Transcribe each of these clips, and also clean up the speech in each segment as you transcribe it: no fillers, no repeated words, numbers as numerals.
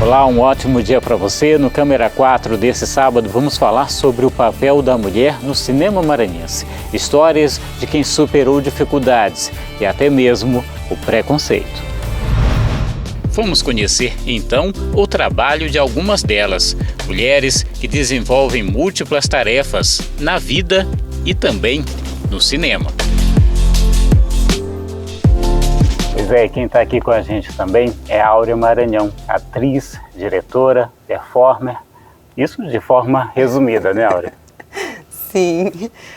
Olá, um ótimo dia para você. No Câmera 4 desse sábado vamos falar sobre o papel da mulher no cinema maranhense. Histórias de quem superou dificuldades e até mesmo o preconceito. Vamos conhecer, então, o trabalho de algumas delas, mulheres que desenvolvem múltiplas tarefas na vida e também no cinema. Pois é, quem está aqui com a gente também é a Áurea Maranhão, atriz, diretora, performer, isso de forma resumida, né, Áurea? Sim,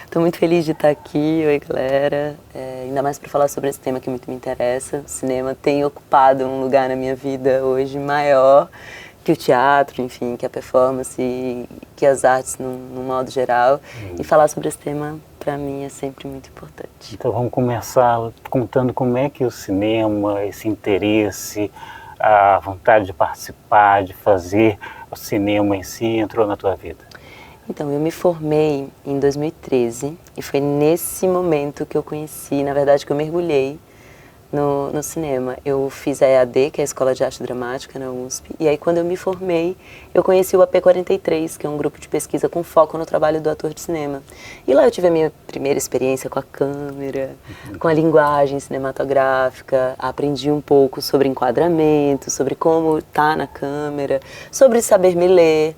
estou muito feliz de estar aqui. Oi, galera. Ainda mais para falar sobre esse tema que muito me interessa. O cinema tem ocupado um lugar na minha vida hoje maior que o teatro, enfim, que a performance, que as artes no modo geral. E falar sobre esse tema, para mim, é sempre muito importante. Então vamos começar contando como é que o cinema, esse interesse, a vontade de participar, de fazer o cinema em si, entrou na tua vida. Então, eu me formei em 2013 e foi nesse momento que eu conheci, na verdade, que eu mergulhei no cinema. Eu fiz a EAD, que é a Escola de Arte Dramática, na USP, e aí quando eu me formei, eu conheci o AP43, que é um grupo de pesquisa com foco no trabalho do ator de cinema. E lá eu tive a minha primeira experiência com a câmera, com a linguagem cinematográfica, aprendi um pouco sobre enquadramento, sobre como estar na câmera, sobre saber me ler,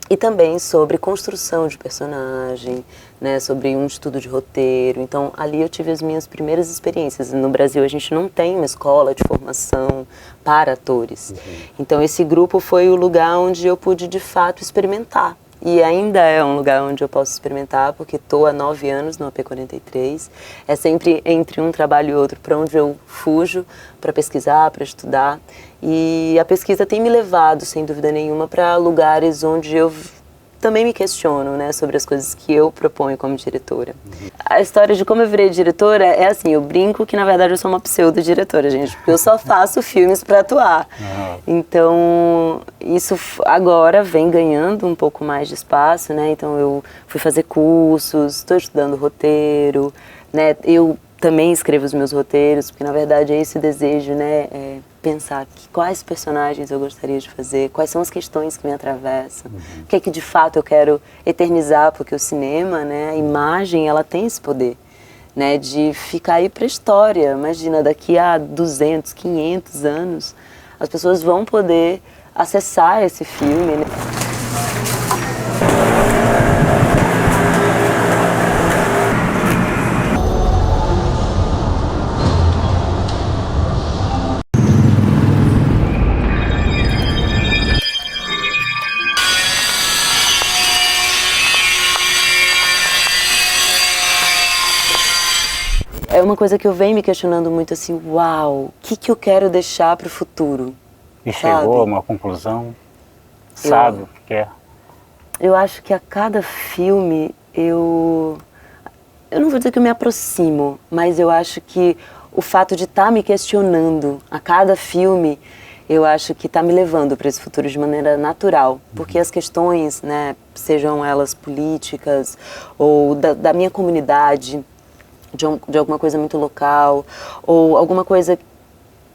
e também sobre construção de personagem, né, sobre um estudo de roteiro. Então, ali eu tive as minhas primeiras experiências. No Brasil, a gente não tem uma escola de formação para atores. Então, esse grupo foi o lugar onde eu pude, de fato, experimentar. E ainda é um lugar onde eu posso experimentar, porque estou há 9 anos no AP43. É sempre entre um trabalho e outro para onde eu fujo para pesquisar, para estudar. E a pesquisa tem me levado, sem dúvida nenhuma, para lugares onde eu também me questiono, né, sobre as coisas que eu proponho como diretora. A história de como eu virei diretora é assim, eu brinco que na verdade eu sou uma pseudo-diretora, gente, porque eu só faço filmes para atuar. Então, isso agora vem ganhando um pouco mais de espaço, né, então eu fui fazer cursos, estou estudando roteiro, né, eu também escrevo os meus roteiros, porque na verdade é esse o desejo, né, pensar quais personagens eu gostaria de fazer, quais são as questões que me atravessam, o que é que de fato eu quero eternizar, porque o cinema, né, a imagem, ela tem esse poder, né, de ficar aí para a história. Imagina, daqui a 200, 500 anos, as pessoas vão poder acessar esse filme, né? É uma coisa que eu venho me questionando muito assim, uau, o que eu quero deixar para o futuro? E chegou a uma conclusão? Sabe o que quer? Eu acho que a cada filme eu não vou dizer que eu me aproximo, mas eu acho que o fato de estar me questionando a cada filme, eu acho que está me levando para esse futuro de maneira natural, porque as questões, né, sejam elas políticas ou da minha comunidade, de alguma coisa muito local, ou alguma coisa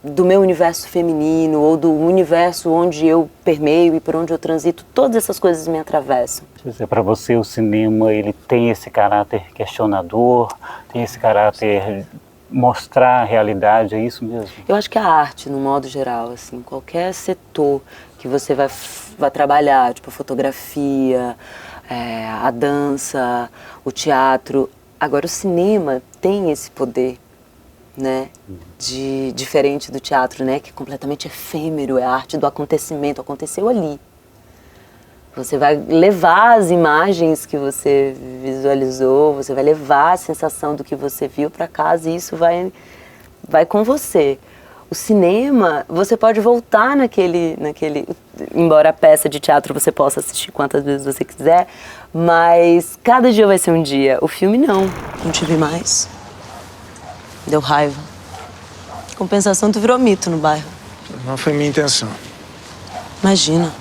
do meu universo feminino, ou do universo onde eu permeio e por onde eu transito, todas essas coisas me atravessam. Para você o cinema, ele tem esse caráter questionador, tem esse caráter mostrar a realidade, é isso mesmo? Eu acho que a arte, no modo geral, assim, qualquer setor que você vai trabalhar, tipo a fotografia, a dança, o teatro. Agora, o cinema tem esse poder, né, diferente do teatro, né, que é completamente efêmero, é a arte do acontecimento, aconteceu ali. Você vai levar as imagens que você visualizou, você vai levar a sensação do que você viu para casa e isso vai com você. O cinema, você pode voltar naquele, embora a peça de teatro você possa assistir quantas vezes você quiser, mas cada dia vai ser um dia. O filme não tive mais. Deu raiva. Compensação, tu virou mito no bairro. Não foi minha intenção. Imagina,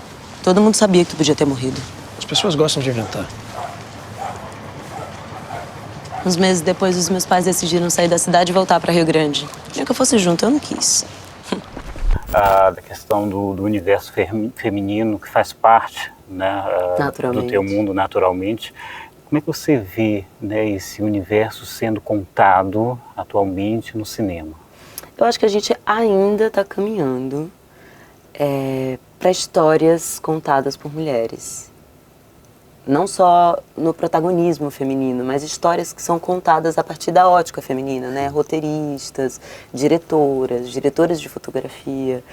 todo mundo sabia que tu podia ter morrido. As pessoas gostam de inventar. Uns meses depois, os meus pais decidiram sair da cidade e voltar para Rio Grande. Queria que eu fosse junto, eu não quis. da questão do universo feminino que faz parte, né, do teu mundo naturalmente. Como é que você vê, né, esse universo sendo contado atualmente no cinema? Eu acho que a gente ainda está caminhando para histórias contadas por mulheres. Não só no protagonismo feminino, mas histórias que são contadas a partir da ótica feminina, né? Roteiristas, diretoras de fotografia.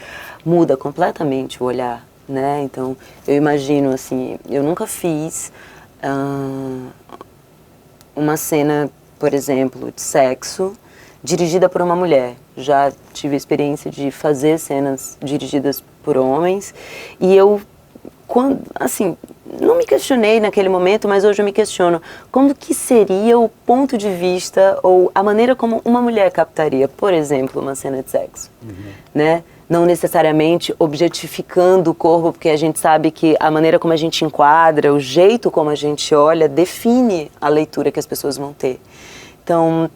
Muda completamente o olhar, né? Então, eu imagino, assim, eu nunca fiz uma cena, por exemplo, de sexo dirigida por uma mulher. Já tive a experiência de fazer cenas dirigidas por homens e eu, assim, não me questionei naquele momento, mas hoje eu me questiono como que seria o ponto de vista ou a maneira como uma mulher captaria, por exemplo, uma cena de sexo, né? Não necessariamente objetificando o corpo, porque a gente sabe que a maneira como a gente enquadra, o jeito como a gente olha, define a leitura que as pessoas vão ter. Então,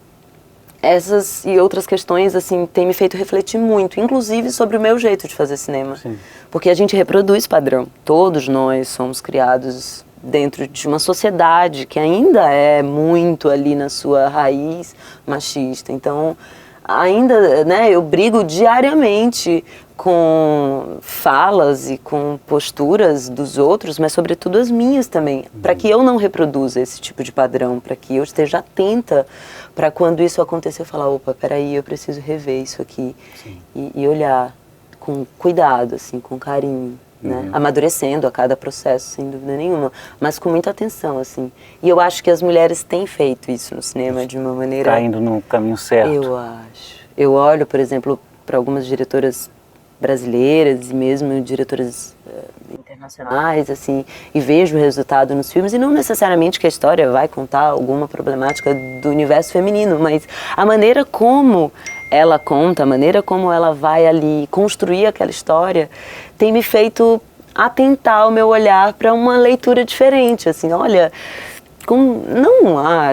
essas e outras questões, assim, têm me feito refletir muito, inclusive sobre o meu jeito de fazer cinema. Sim. Porque a gente reproduz padrão. Todos nós somos criados dentro de uma sociedade que ainda é muito ali na sua raiz machista. Então, ainda, né, eu brigo diariamente com falas e com posturas dos outros, mas sobretudo as minhas também, para que eu não reproduza esse tipo de padrão, para que eu esteja atenta para quando isso acontecer eu falar, opa, peraí, eu preciso rever isso aqui e olhar com cuidado, assim, com carinho, né? Amadurecendo a cada processo, sem dúvida nenhuma, mas com muita atenção, assim. E eu acho que as mulheres têm feito isso no cinema de uma maneira... Está indo no caminho certo. Eu acho. Eu olho, por exemplo, para algumas diretoras brasileiras e mesmo diretoras internacionais, assim, e vejo o resultado nos filmes, e não necessariamente que a história vai contar alguma problemática do universo feminino, mas a maneira como ela conta, a maneira como ela vai ali construir aquela história, tem me feito atentar o meu olhar para uma leitura diferente, assim, olha...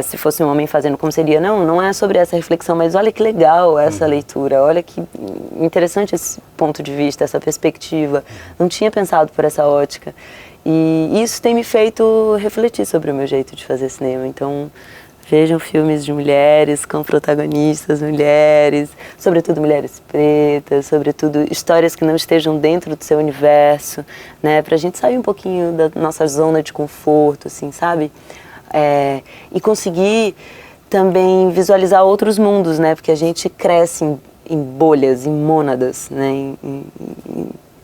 se fosse um homem fazendo como seria, não é sobre essa reflexão, mas olha que legal essa leitura, olha que interessante esse ponto de vista, essa perspectiva, não tinha pensado por essa ótica, e isso tem me feito refletir sobre o meu jeito de fazer cinema. Então vejam filmes de mulheres, com protagonistas mulheres, sobretudo mulheres pretas, sobretudo histórias que não estejam dentro do seu universo, né, pra gente sair um pouquinho da nossa zona de conforto, assim, sabe? E conseguir também visualizar outros mundos, né? Porque a gente cresce em bolhas, em mônadas, né? Em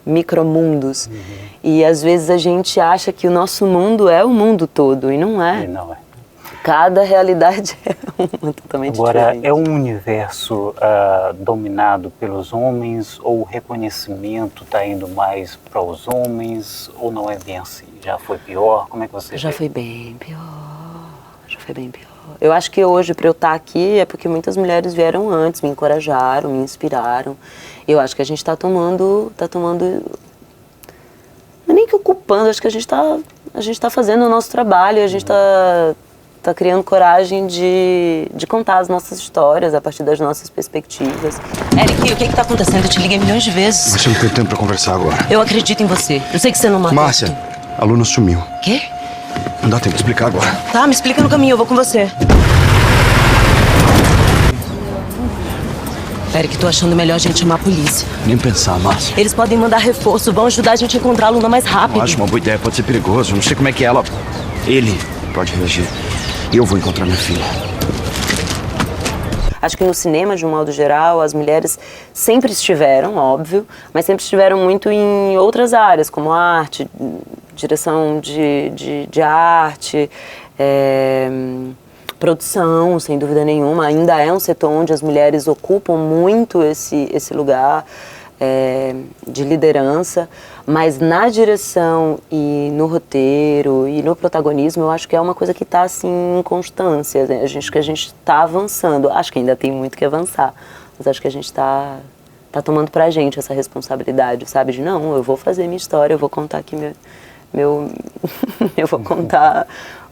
micromundos. E às vezes a gente acha que o nosso mundo é o mundo todo, e não é. E não é. Cada realidade é uma totalmente diferente. Agora, é um universo dominado pelos homens, ou o reconhecimento está indo mais para os homens, ou não é bem assim? Já foi pior? Como é que você Já vê? foi bem pior. Já foi bem pior. Eu acho que hoje, para eu estar aqui, é porque muitas mulheres vieram antes, me encorajaram, me inspiraram. Eu acho que a gente está tomando... Não é nem que ocupando, acho que a gente tá fazendo o nosso trabalho, a gente está criando coragem de contar as nossas histórias a partir das nossas perspectivas. Eric, o que está acontecendo? Eu te liguei milhões de vezes. Você não tem tempo pra conversar agora. Eu acredito em você. Eu sei que você não matou. Márcia, a Luna sumiu. Quê? Não dá tempo de explicar agora. Tá, me explica no caminho, eu vou com você. Eric, tô achando melhor a gente chamar a polícia. Nem pensar, Márcia. Eles podem mandar reforço, vão ajudar a gente a encontrar a Luna mais rápido. Não acho uma boa ideia, pode ser perigoso. Não sei como é que ele pode reagir. E eu vou encontrar minha filha. Acho que no cinema, de um modo geral, as mulheres sempre estiveram, óbvio, mas sempre estiveram muito em outras áreas, como arte, direção de arte, produção, sem dúvida nenhuma. Ainda é um setor onde as mulheres ocupam muito esse lugar de liderança, mas na direção e no roteiro e no protagonismo, eu acho que é uma coisa que está assim em constância, né? Que a gente está avançando. Acho que ainda tem muito que avançar, mas acho que a gente está tomando pra gente essa responsabilidade, sabe? De não, eu vou fazer minha história, eu vou contar aqui eu vou contar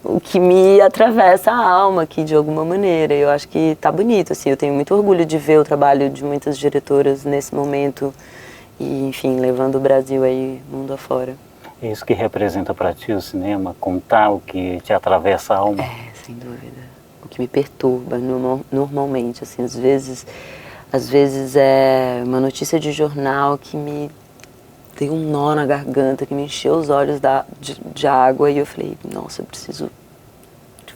o que me atravessa a alma aqui de alguma maneira. Eu acho que tá bonito, assim, eu tenho muito orgulho de ver o trabalho de muitas diretoras nesse momento e, enfim, levando o Brasil aí mundo afora. É isso que representa para ti o cinema, contar o que te atravessa a alma? É, sem dúvida. O que me perturba normalmente, assim, às vezes é uma notícia de jornal que me deu um nó na garganta, que me encheu os olhos de água, e eu falei, nossa, eu preciso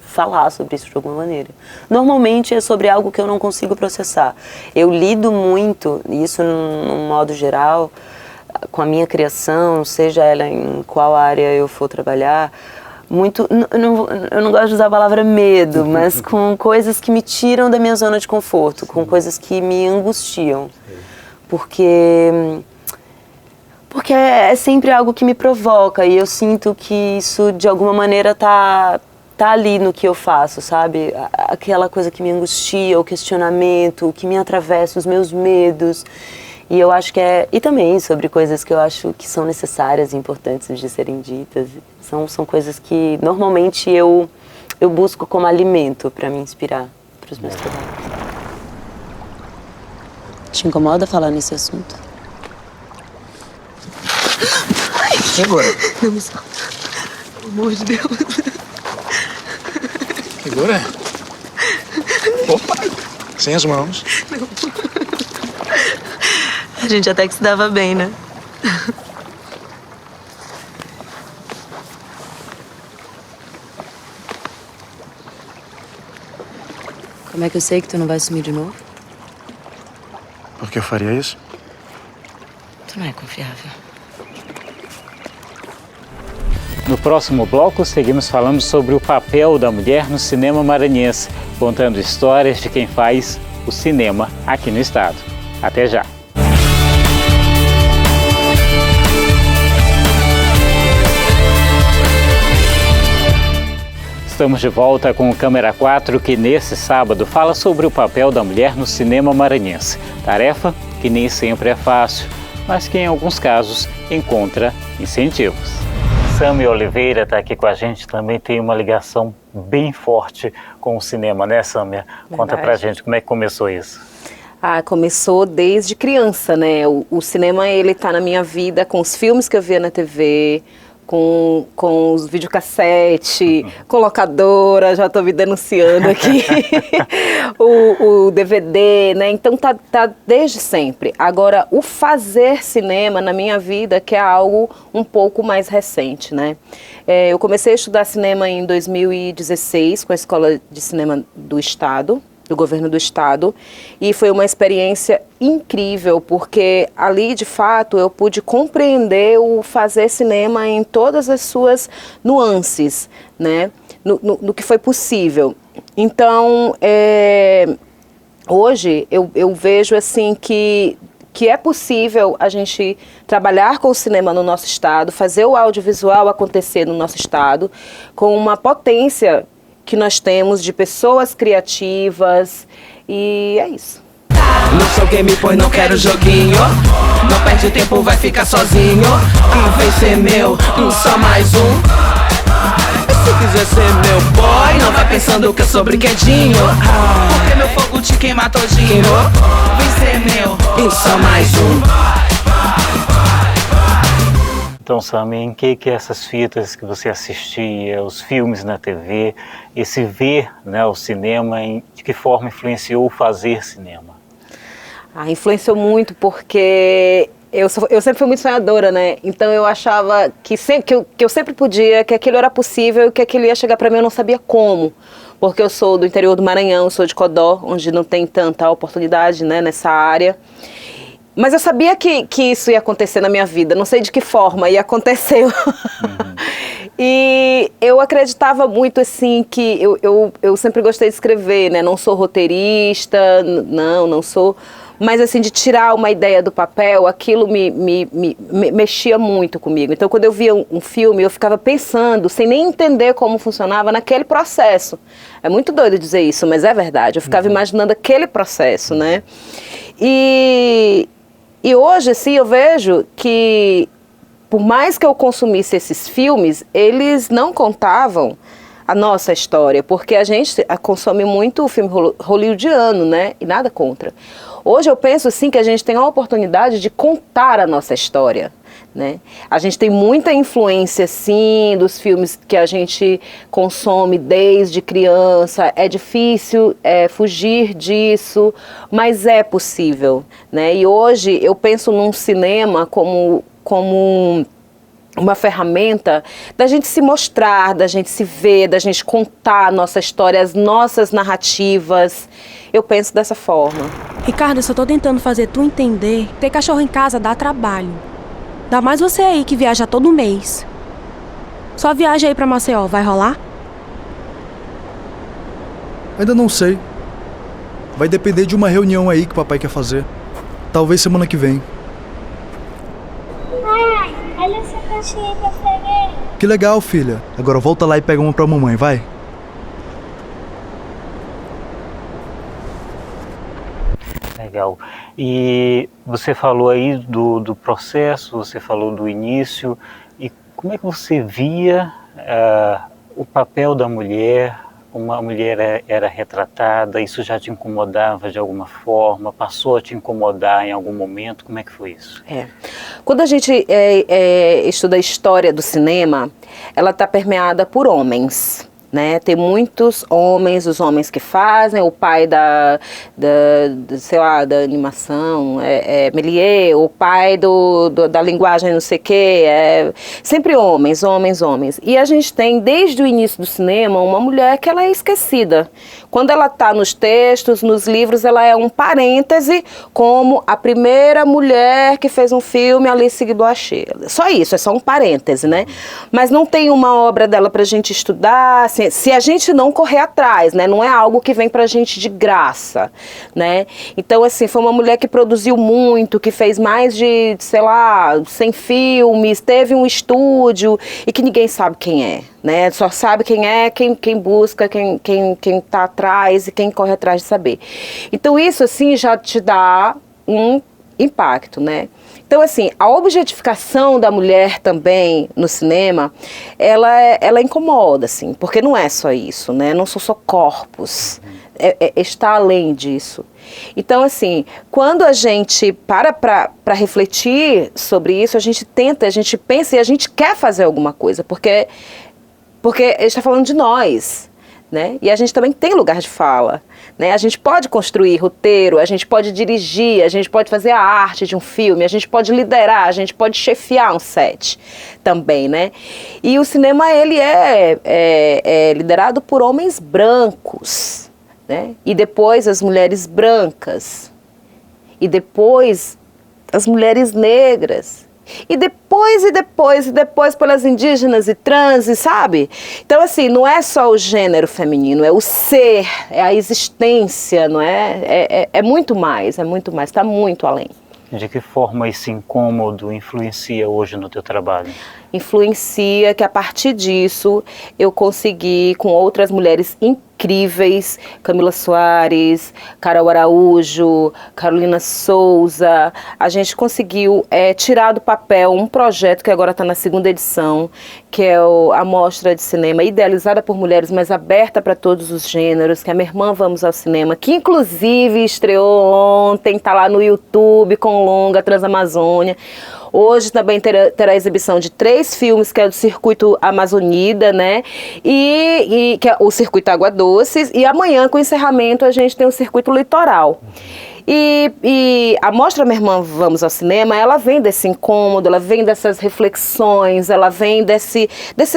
falar sobre isso de alguma maneira. Normalmente é sobre algo que eu não consigo processar. Eu lido muito, isso num modo geral, com a minha criação, seja ela em qual área eu for trabalhar, muito, eu não gosto de usar a palavra medo, mas com coisas que me tiram da minha zona de conforto, com coisas que me angustiam, porque é sempre algo que me provoca, e eu sinto que isso de alguma maneira tá ali no que eu faço, sabe? Aquela coisa que me angustia, o questionamento, o que me atravessa, os meus medos. E eu acho que e também sobre coisas que eu acho que são necessárias e importantes de serem ditas. São coisas que normalmente eu busco como alimento para me inspirar para os meus trabalhos. Te incomoda falar nesse assunto? Segura. Não me solta. Pelo amor de Deus. Segura. Opa! Sem as mãos. A gente até que se dava bem, né? Como é que eu sei que tu não vai sumir de novo? Por que eu faria isso? Tu não é confiável. No próximo bloco, seguimos falando sobre o papel da mulher no cinema maranhense, contando histórias de quem faz o cinema aqui no estado. Até já! Estamos de volta com o Câmera 4, que nesse sábado fala sobre o papel da mulher no cinema maranhense. Tarefa que nem sempre é fácil, mas que em alguns casos encontra incentivos. Sâmia Oliveira está aqui com a gente, também tem uma ligação bem forte com o cinema, né, Sâmia? Conta pra gente como é que começou isso. Começou desde criança, né? O cinema, ele tá na minha vida com os filmes que eu via na TV, com os videocassete, com locadora, já tô me denunciando aqui, o DVD, né? Então tá desde sempre. Agora, o fazer cinema na minha vida, que é algo um pouco mais recente, né? Eu comecei a estudar cinema em 2016 com a Escola de Cinema do Estado, do governo do estado, e foi uma experiência incrível, porque ali, de fato, eu pude compreender o fazer cinema em todas as suas nuances, né, no que foi possível. Então, hoje, eu vejo, assim, que é possível a gente trabalhar com o cinema no nosso estado, fazer o audiovisual acontecer no nosso estado, com uma potência que nós temos de pessoas criativas, e é isso. Não sou gameplay, não quero joguinho. Não perde tempo, vai ficar sozinho. Vem ser meu, só mais um. Se quiser ser meu boy, não vai pensando que eu sou brinquedinho. Porque meu fogo te queima todinho. Vem ser meu, só mais um. Então, Sâmia, em que essas fitas que você assistia, os filmes na TV, esse ver, né, o cinema, de que forma influenciou o fazer cinema? Influenciou muito, porque eu sempre fui muito sonhadora, né? Então eu achava que eu sempre podia, que aquilo era possível, que aquilo ia chegar para mim, eu não sabia como. Porque eu sou do interior do Maranhão, sou de Codó, onde não tem tanta oportunidade, né, nessa área. Mas eu sabia que isso ia acontecer na minha vida, não sei de que forma, e aconteceu. E eu acreditava muito, assim, que eu sempre gostei de escrever, né? Não sou roteirista, não sou. Mas, assim, de tirar uma ideia do papel, aquilo me mexia muito comigo. Então, quando eu via um filme, eu ficava pensando, sem nem entender como funcionava, naquele processo. É muito doido dizer isso, mas é verdade. Eu ficava imaginando aquele processo, né? E hoje, assim, eu vejo que, por mais que eu consumisse esses filmes, eles não contavam a nossa história, porque a gente consome muito o filme hollywoodiano, né? E nada contra. Hoje eu penso assim que a gente tem a oportunidade de contar a nossa história, né? A gente tem muita influência, sim, dos filmes que a gente consome desde criança. É difícil fugir disso, mas é possível, né? E hoje eu penso num cinema como uma ferramenta da gente se mostrar, da gente se ver, da gente contar a nossa história, as nossas narrativas. Eu penso dessa forma. Ricardo, eu só tô tentando fazer tu entender. Ter cachorro em casa dá trabalho. Ainda mais você aí que viaja todo mês. Só viagem aí pra Maceió, vai rolar? Ainda não sei. Vai depender de uma reunião aí que o papai quer fazer. Talvez semana que vem. Pai, olha essa caixinha que eu peguei. Que legal, filha. Agora volta lá e pega uma pra mamãe, vai. Legal. E você falou aí do processo, você falou do início. E como é que você via o papel da mulher? Uma mulher era retratada, isso já te incomodava de alguma forma? Passou a te incomodar em algum momento? Como é que foi isso? Quando a gente estuda a história do cinema, ela está permeada por homens, né? Tem muitos homens, os homens que fazem, o pai sei lá, da animação, Méliès, o pai da linguagem não sei o quê, sempre homens. E a gente tem, desde o início do cinema, uma mulher que ela é esquecida. Quando ela está nos textos, nos livros, ela é um parêntese, como a primeira mulher que fez um filme, Alice Guiboachê. Só isso, é só um parêntese, né? Mas não tem uma obra dela pra gente estudar, assim, se a gente não correr atrás, né? Não é algo que vem pra gente de graça, né? Então, assim, foi uma mulher que produziu muito, que fez mais de, sei lá, 100 filmes, teve um estúdio e que ninguém sabe quem é, né? Só sabe quem é, quem busca, quem tá atrás e quem corre atrás de saber. Então, isso, assim, já te dá um impacto, né? Então, assim, a objetificação da mulher também no cinema, ela incomoda, assim, porque não é só isso, né? Não são só corpos, está além disso. Então, assim, quando a gente para refletir sobre isso, a gente pensa e a gente quer fazer alguma coisa, porque a gente está falando de nós, né? E a gente também tem lugar de fala, né? A gente pode construir roteiro, a gente pode dirigir, a gente pode fazer a arte de um filme, a gente pode liderar, a gente pode chefiar um set também, né? E o cinema, ele é liderado por homens brancos, né? E depois as mulheres brancas, e depois as mulheres negras, e depois pelas indígenas e trans, sabe? Então, assim, não é só o gênero feminino, é o ser, é a existência, não é? É muito mais, está muito além. De que forma esse incômodo influencia hoje no teu trabalho? Influencia que a partir disso eu consegui, com outras mulheres incríveis, Camila Soares, Carol Araújo, Carolina Souza, a gente conseguiu tirar do papel um projeto que agora está na 2ª edição, que é a Mostra de Cinema idealizada por mulheres, mas aberta para todos os gêneros, que é a Minha Irmã Vamos ao Cinema, que inclusive estreou ontem, está lá no YouTube com longa Transamazônia. Hoje também terá a exibição de 3 filmes, que é do Circuito Amazonida, né? E que é o Circuito Água Doces. E amanhã, com o encerramento, a gente tem o Circuito Litoral. E a Mostra Minha Irmã Vamos ao Cinema, ela vem desse incômodo, ela vem dessas reflexões, ela vem desse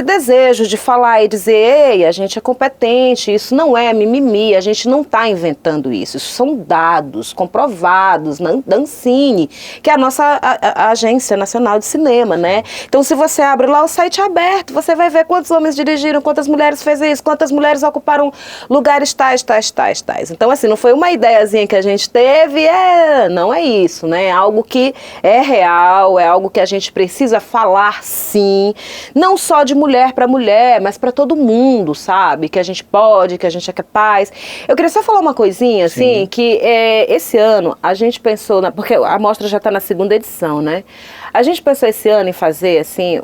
desejo de falar e dizer, ei, a gente é competente, isso não é mimimi, a gente não está inventando isso são dados comprovados da Ancine, que é a nossa a Agência Nacional de Cinema, né? Então, se você abre lá, o site é aberto, você vai ver quantos homens dirigiram, quantas mulheres fez isso, quantas mulheres ocuparam lugares tais. Então, assim, não foi uma ideiazinha que a gente teve, não é isso, né? É algo que é real, é algo que a gente precisa falar, sim, não só de mulher para mulher, mas para todo mundo, sabe? Que a gente pode, que a gente é capaz. Eu queria só falar uma coisinha, assim, que esse ano a gente pensou, porque a mostra já está na 2ª edição, né? A gente pensou esse ano em fazer, assim,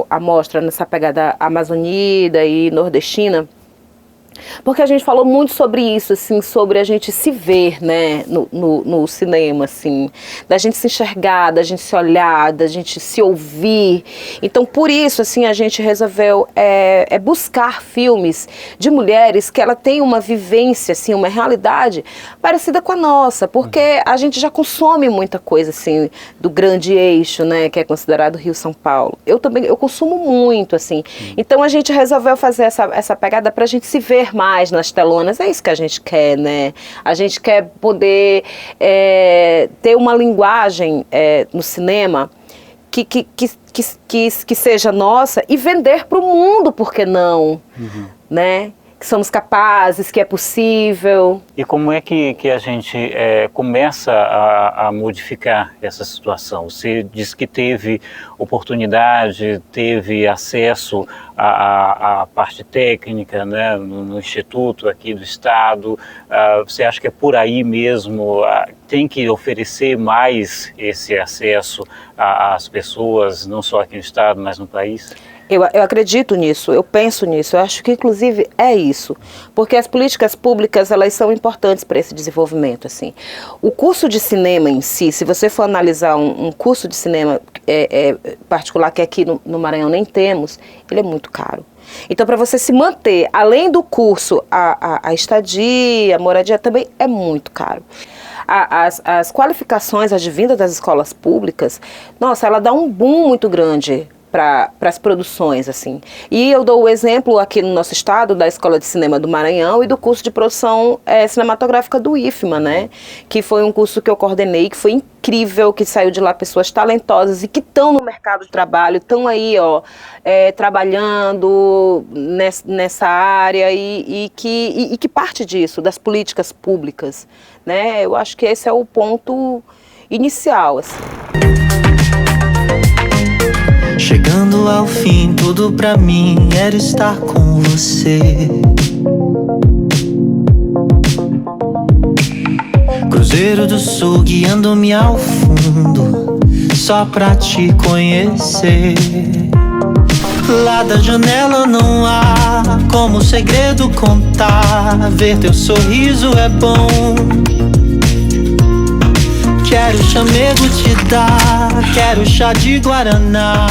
a mostra nessa pegada amazonida e nordestina, Porque a gente falou muito sobre isso, assim, sobre a gente se ver, né, no cinema, assim, da gente se enxergar, da gente se olhar, da gente se ouvir. Então, por isso, assim, a gente resolveu buscar filmes de mulheres que ela tem uma vivência, assim, uma realidade parecida com a nossa, porque a gente já consome muita coisa, assim, do grande eixo, né, que é considerado Rio-São Paulo. Eu consumo muito, assim. Então, a gente resolveu fazer essa pegada pra gente se ver mais nas telonas. É isso que a gente quer, né? A gente quer poder ter uma linguagem no cinema que seja nossa e vender para o mundo, por que não? Né? Que somos capazes, que é possível. E como é que a gente começa a modificar essa situação? Você disse que teve oportunidade, teve acesso à parte técnica, né, no Instituto aqui do Estado. Você acha que é por aí mesmo? Tem que oferecer mais esse acesso às pessoas, não só aqui no Estado, mas no país? Eu acredito nisso, eu penso nisso, eu acho que inclusive é isso, porque as políticas públicas, elas são importantes para esse desenvolvimento, assim. O curso de cinema em si, se você for analisar um curso de cinema particular, que aqui no Maranhão nem temos, ele é muito caro. Então, para você se manter, além do curso, a estadia, a moradia também é muito caro. As qualificações advindas das escolas públicas, nossa, ela dá um boom muito grande para as produções, assim. E eu dou o exemplo aqui no nosso estado da Escola de Cinema do Maranhão e do curso de produção cinematográfica do IFMA, né? Que foi um curso que eu coordenei, que foi incrível, que saiu de lá pessoas talentosas e que estão no mercado de trabalho, estão aí, ó, trabalhando nessa área e que parte disso, das políticas públicas, né? Eu acho que esse é o ponto inicial, assim. Chegando ao fim, tudo pra mim era estar com você. Cruzeiro do Sul guiando-me ao fundo, só pra te conhecer. Lá da janela não há como segredo contar. Ver teu sorriso é bom. Quero chamego te dar, quero chá de guaraná.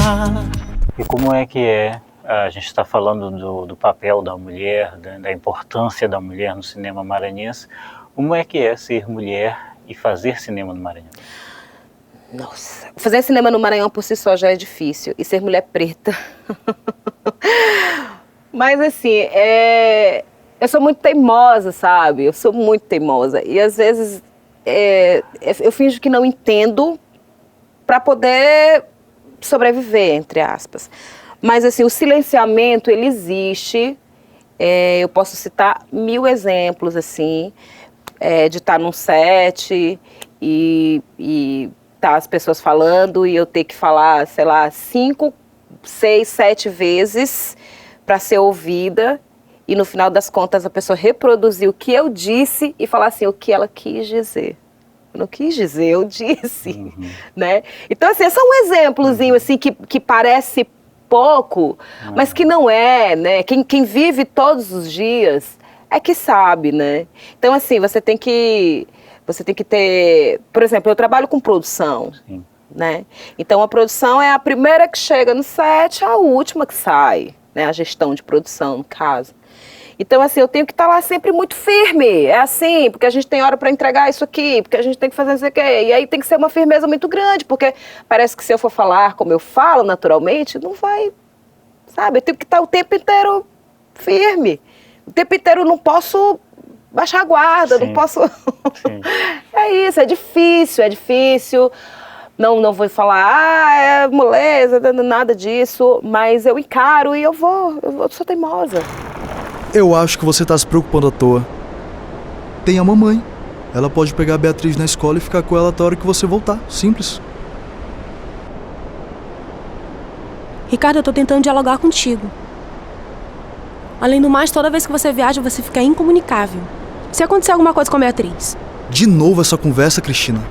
E como é que a gente está falando do papel da mulher, da importância da mulher no cinema maranhense, como é que é ser mulher e fazer cinema no Maranhão? Nossa, fazer cinema no Maranhão por si só já é difícil, e ser mulher preta. Mas assim, eu sou muito teimosa, sabe? Eu sou muito teimosa, e às vezes eu finjo que não entendo para poder sobreviver, entre aspas. Mas assim, o silenciamento, ele existe. Eu posso citar 1000 exemplos, assim, de estar num set e tá as pessoas falando e eu ter que falar, sei lá, 5, 6, 7 vezes para ser ouvida. E no final das contas a pessoa reproduzir o que eu disse e falar assim, o que ela quis dizer. Eu não quis dizer, eu disse, né? Então assim, é só um exemplozinho assim que parece pouco, mas que não é, né? Quem vive todos os dias é que sabe, né? Então assim, você tem que ter, por exemplo, eu trabalho com produção, né? Então a produção é a primeira que chega no set, a última que sai, né? A gestão de produção, no caso. Então, assim, eu tenho que estar lá sempre muito firme. É assim, porque a gente tem hora para entregar isso aqui, porque a gente tem que fazer isso aqui. E aí tem que ser uma firmeza muito grande, porque parece que se eu for falar como eu falo naturalmente, não vai, sabe? Eu tenho que estar o tempo inteiro firme. O tempo inteiro eu não posso baixar a guarda, não posso... É isso, é difícil. Não vou falar, é moleza, nada disso, mas eu encaro e eu sou teimosa. Eu acho que você tá se preocupando à toa. Tem a mamãe. Ela pode pegar a Beatriz na escola e ficar com ela até a hora que você voltar. Simples. Ricardo, eu tô tentando dialogar contigo. Além do mais, toda vez que você viaja, você fica incomunicável. Se acontecer alguma coisa com a Beatriz. De novo essa conversa, Cristina.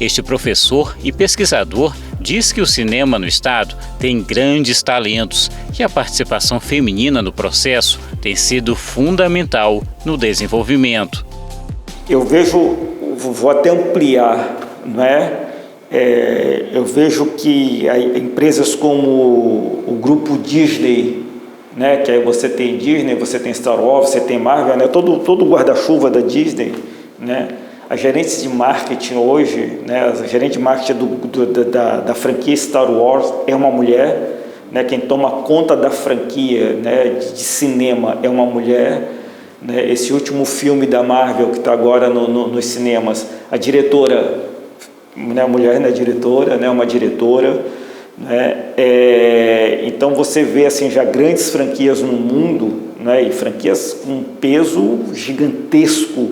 Este professor e pesquisador diz que o cinema no estado tem grandes talentos e a participação feminina no processo tem sido fundamental no desenvolvimento. Eu vejo, vou até ampliar, não é? Eu vejo que empresas como o grupo Disney, né, que aí você tem Disney, você tem Star Wars, você tem Marvel, né, todo o guarda-chuva da Disney, né, as gerentes de marketing hoje, né, a gerente de marketing da franquia Star Wars é uma mulher, né, quem toma conta da franquia, né, de cinema é uma mulher, né, esse último filme da Marvel que está agora nos cinemas, a diretora, né, a mulher não é diretora, né, uma diretora, né, então você vê assim já grandes franquias no mundo, né, e franquias com peso gigantesco,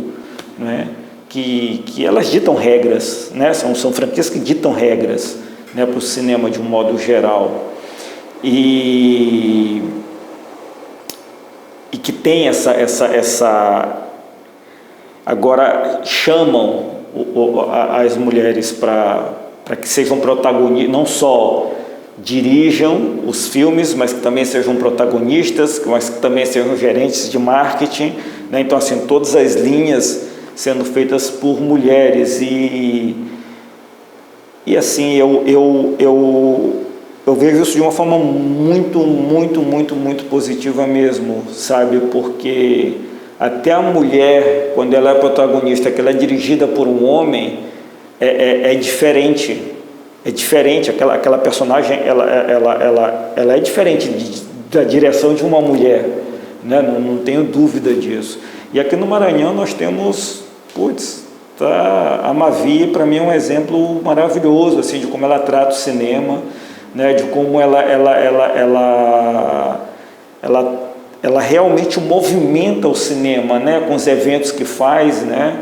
né, que elas ditam regras, né, são franquias que ditam regras, né, para o cinema de um modo geral, e que tem essa agora chamam as mulheres para que sejam protagonistas, não só dirijam os filmes, mas que também sejam protagonistas, mas que também sejam gerentes de marketing, né? Então assim, todas as linhas sendo feitas por mulheres e assim eu vejo isso de uma forma muito positiva mesmo, sabe? Porque até a mulher, quando ela é protagonista, que ela é dirigida por um homem, é diferente. É diferente, aquela personagem, ela é diferente da direção de uma mulher, né? Não tenho dúvida disso. E aqui no Maranhão nós temos, a Mavi, para mim, é um exemplo maravilhoso, assim, de como ela trata o cinema, né, de como ela realmente movimenta o cinema, né, com os eventos que faz, né,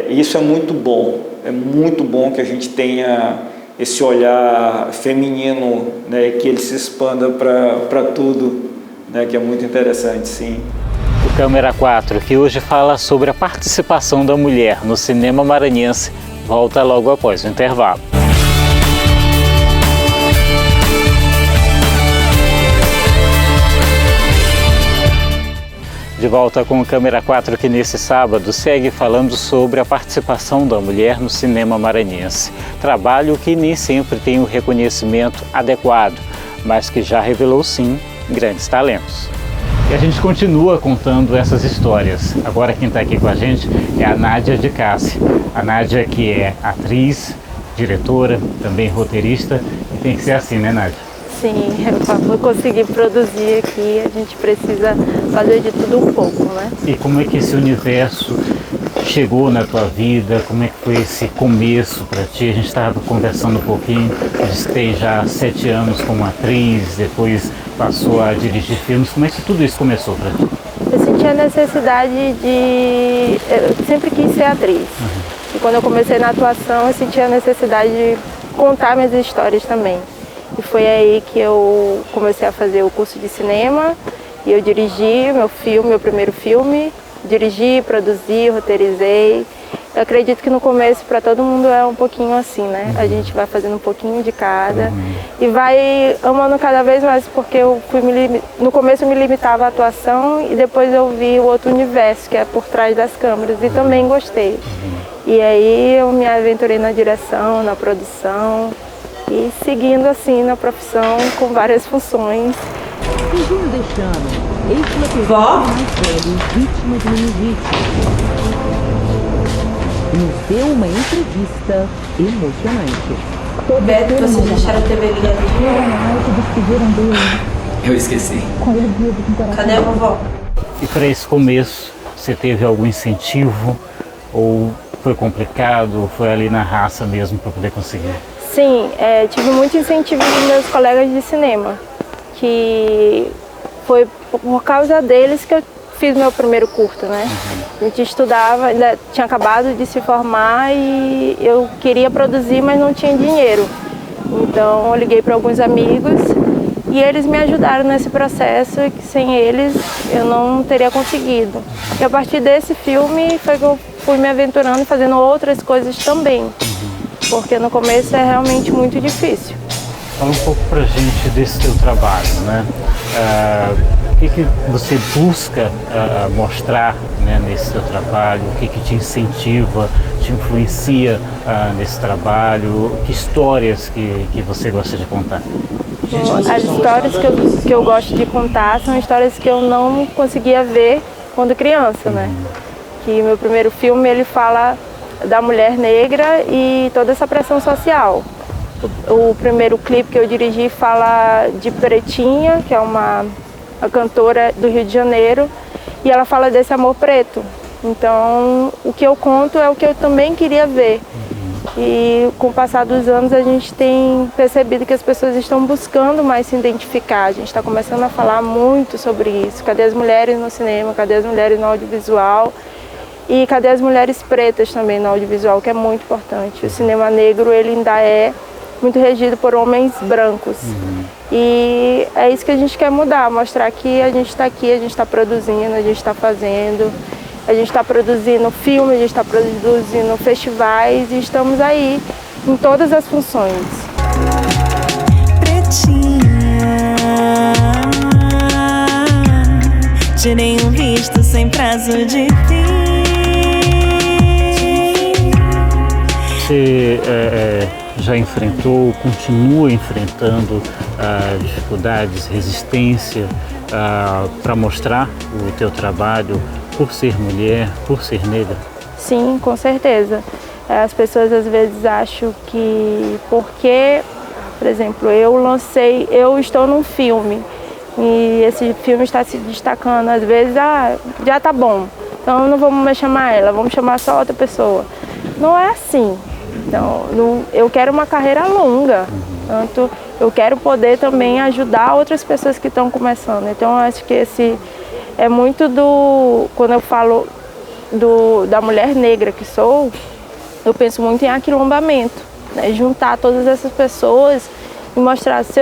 isso é muito bom que a gente tenha esse olhar feminino, né, que ele se expanda para tudo, né, que é muito interessante, sim. O Câmera 4, que hoje fala sobre a participação da mulher no cinema maranhense, volta logo após o intervalo. De volta com o Câmera 4, que nesse sábado segue falando sobre a participação da mulher no cinema maranhense. Trabalho que nem sempre tem o reconhecimento adequado, mas que já revelou sim grandes talentos. E a gente continua contando essas histórias. Agora quem está aqui com a gente é a Nádia de Cássia. A Nádia, que é atriz, diretora, também roteirista, e tem que ser assim, né, Nádia? Sim, para conseguir produzir aqui, a gente precisa fazer de tudo um pouco, né? E como é que esse universo chegou na tua vida? Como é que foi esse começo para ti? A gente estava conversando um pouquinho, disse que tem já 7 anos como atriz, depois passou a dirigir filmes. Como é que tudo isso começou para ti? Eu senti a necessidade de... Eu sempre quis ser atriz. E quando eu comecei na atuação, eu senti a necessidade de contar minhas histórias também. E foi aí que eu comecei a fazer o curso de cinema e eu dirigi meu primeiro filme, dirigi, produzi, roteirizei. Eu acredito que no começo para todo mundo é um pouquinho assim, né? A gente vai fazendo um pouquinho de cada e vai amando cada vez mais, porque eu no começo eu me limitava à atuação e depois eu vi o outro universo que é por trás das câmeras e também gostei. E aí eu me aventurei na direção, na produção. E seguindo assim na profissão com várias funções. Vó? Vítima de meningite. Nos deu uma entrevista emocionante. Beto, vocês deixaram a TV ligada? Eu esqueci. Cadê a vovó? E para esse começo, você teve algum incentivo? Ou foi complicado? Ou foi ali na raça mesmo para poder conseguir? Sim, tive muito incentivo dos meus colegas de cinema, que foi por causa deles que eu fiz meu primeiro curta, né? A gente estudava, ainda tinha acabado de se formar e eu queria produzir, mas não tinha dinheiro. Então eu liguei para alguns amigos e eles me ajudaram nesse processo e que sem eles eu não teria conseguido. E a partir desse filme foi que eu fui me aventurando e fazendo outras coisas também. Porque no começo é realmente muito difícil. Fala um pouco pra gente desse teu trabalho, né? O que você busca mostrar, né, nesse seu trabalho? O que te incentiva, te influencia nesse trabalho? Que histórias que você gosta de contar? As histórias que eu gosto de contar são histórias que eu não conseguia ver quando criança, né? Que meu primeiro filme, ele fala da mulher negra e toda essa pressão social. O primeiro clipe que eu dirigi fala de Pretinha, que é uma cantora do Rio de Janeiro, e ela fala desse amor preto. Então, o que eu conto é o que eu também queria ver. E com o passar dos anos a gente tem percebido que as pessoas estão buscando mais se identificar. A gente está começando a falar muito sobre isso. Cadê as mulheres no cinema? Cadê as mulheres no audiovisual? E cadê as mulheres pretas também no audiovisual, que é muito importante. O cinema negro, ele ainda é muito regido por homens brancos. E é isso que a gente quer mudar, mostrar que a gente está aqui, a gente está produzindo, a gente está fazendo. A gente está produzindo filme, a gente está produzindo festivais e estamos aí em todas as funções. Pretinha, de nenhum visto sem prazo de fim. Você já enfrentou, continua enfrentando dificuldades, resistência para mostrar o teu trabalho por ser mulher, por ser negra? Sim, com certeza. As pessoas às vezes acham que porque, por exemplo, eu estou num filme e esse filme está se destacando, às vezes, já tá bom, então não vamos mais chamar ela, vamos chamar só outra pessoa. Não é assim. Então, eu quero uma carreira longa, tanto eu quero poder também ajudar outras pessoas que estão começando. Então, eu acho que esse é muito quando eu falo da mulher negra que sou, eu penso muito em aquilombamento, né? Juntar todas essas pessoas e mostrar se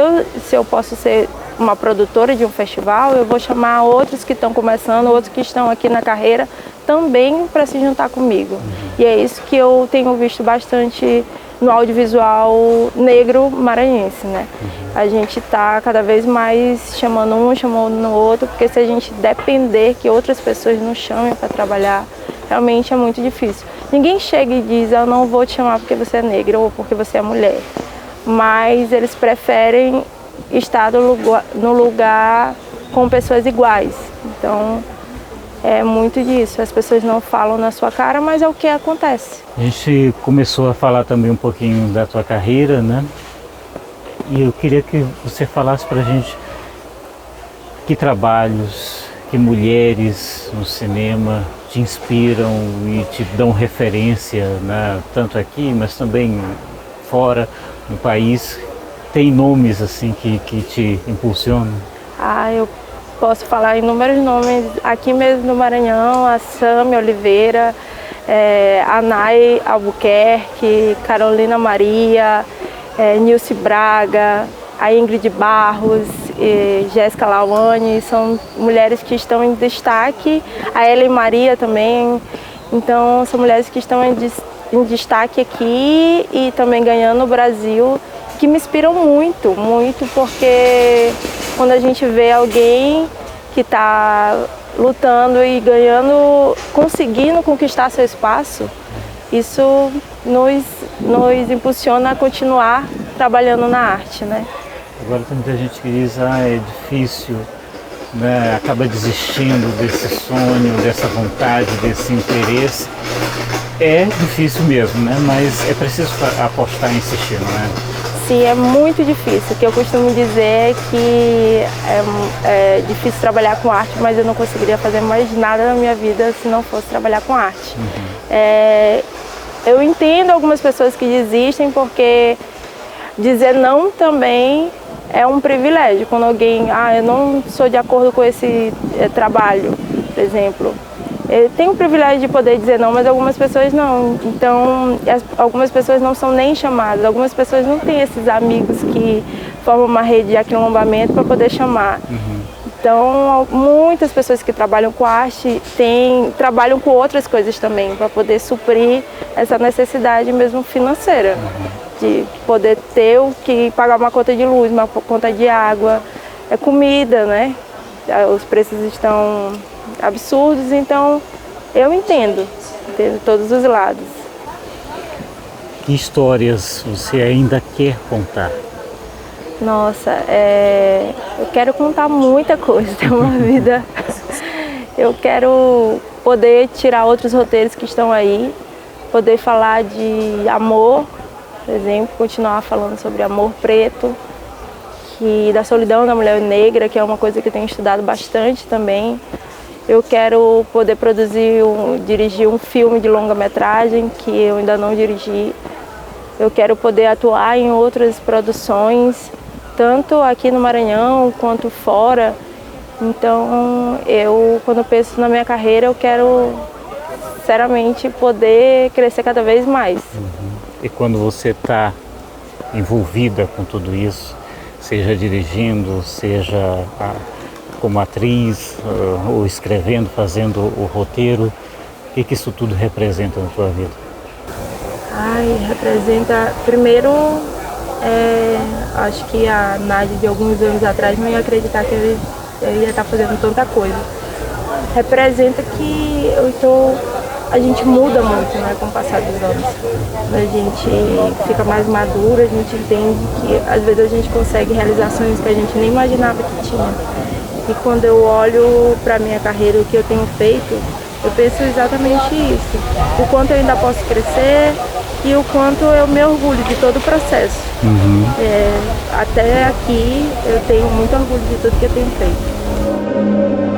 eu posso ser uma produtora de um festival, eu vou chamar outros que estão começando, outros que estão aqui na carreira também para se juntar comigo. E é isso que eu tenho visto bastante no audiovisual negro maranhense, né? A gente está cada vez mais chamando um, chamando no outro, porque se a gente depender que outras pessoas nos chamem para trabalhar, realmente é muito difícil. Ninguém chega e diz, eu não vou te chamar porque você é negra ou porque você é mulher, mas eles preferem estar no lugar com pessoas iguais. Então, é muito disso, as pessoas não falam na sua cara, mas é o que acontece. A gente começou a falar também um pouquinho da tua carreira, né? E eu queria que você falasse pra gente que trabalhos, que mulheres no cinema te inspiram e te dão referência, né? Tanto aqui, mas também fora, no país. Tem nomes assim que te impulsionam? Eu posso falar inúmeros nomes aqui mesmo no Maranhão, a Sami Oliveira, a Nay Albuquerque, Carolina Maria, Nilce Braga, a Ingrid Barros, Jéssica Lawane, são mulheres que estão em destaque, a Ellen Maria também, então são mulheres que estão em destaque aqui e também ganhando no Brasil, que me inspiram muito, muito, porque quando a gente vê alguém que está lutando e ganhando, conseguindo conquistar seu espaço, isso nos impulsiona a continuar trabalhando na arte, né? Agora tem muita gente que diz, é difícil, né? Acaba desistindo desse sonho, dessa vontade, desse interesse. É difícil mesmo, né? Mas é preciso apostar e insistir, não é? Sim, é muito difícil. O que eu costumo dizer é que é difícil trabalhar com arte, mas eu não conseguiria fazer mais nada na minha vida se não fosse trabalhar com arte. Eu entendo algumas pessoas que desistem porque dizer não também é um privilégio. Quando alguém, eu não sou de acordo com esse trabalho, por exemplo. Eu tenho o privilégio de poder dizer não, mas algumas pessoas não. Então, algumas pessoas não são nem chamadas, algumas pessoas não têm esses amigos que formam uma rede de aquilombamento para poder chamar. Então, muitas pessoas que trabalham com arte trabalham com outras coisas também, para poder suprir essa necessidade mesmo financeira, de poder ter o que pagar uma conta de luz, uma conta de água, comida, né? os preços estão absurdos, então eu entendo todos os lados. Que histórias você ainda quer contar? Nossa, eu quero contar muita coisa, ter uma vida. Eu quero poder tirar outros roteiros que estão aí, poder falar de amor, por exemplo, continuar falando sobre amor preto, da solidão da mulher negra, que é uma coisa que eu tenho estudado bastante também. Eu quero poder dirigir um filme de longa-metragem que eu ainda não dirigi. Eu quero poder atuar em outras produções, tanto aqui no Maranhão quanto fora. Então, quando eu penso na minha carreira, eu quero, sinceramente, poder crescer cada vez mais. E quando você está envolvida com tudo isso, seja dirigindo, seja como atriz, ou escrevendo, fazendo o roteiro, o que isso tudo representa na tua vida? Representa, primeiro, acho que a Nádia de alguns anos atrás não ia acreditar que eu ia estar fazendo tanta coisa. Representa que a gente muda muito, né, com o passar dos anos. A gente fica mais madura, a gente entende que às vezes a gente consegue realizações que a gente nem imaginava que tinha. E quando eu olho para a minha carreira, o que eu tenho feito, eu penso exatamente isso. O quanto eu ainda posso crescer e o quanto eu me orgulho de todo o processo. Até aqui eu tenho muito orgulho de tudo que eu tenho feito.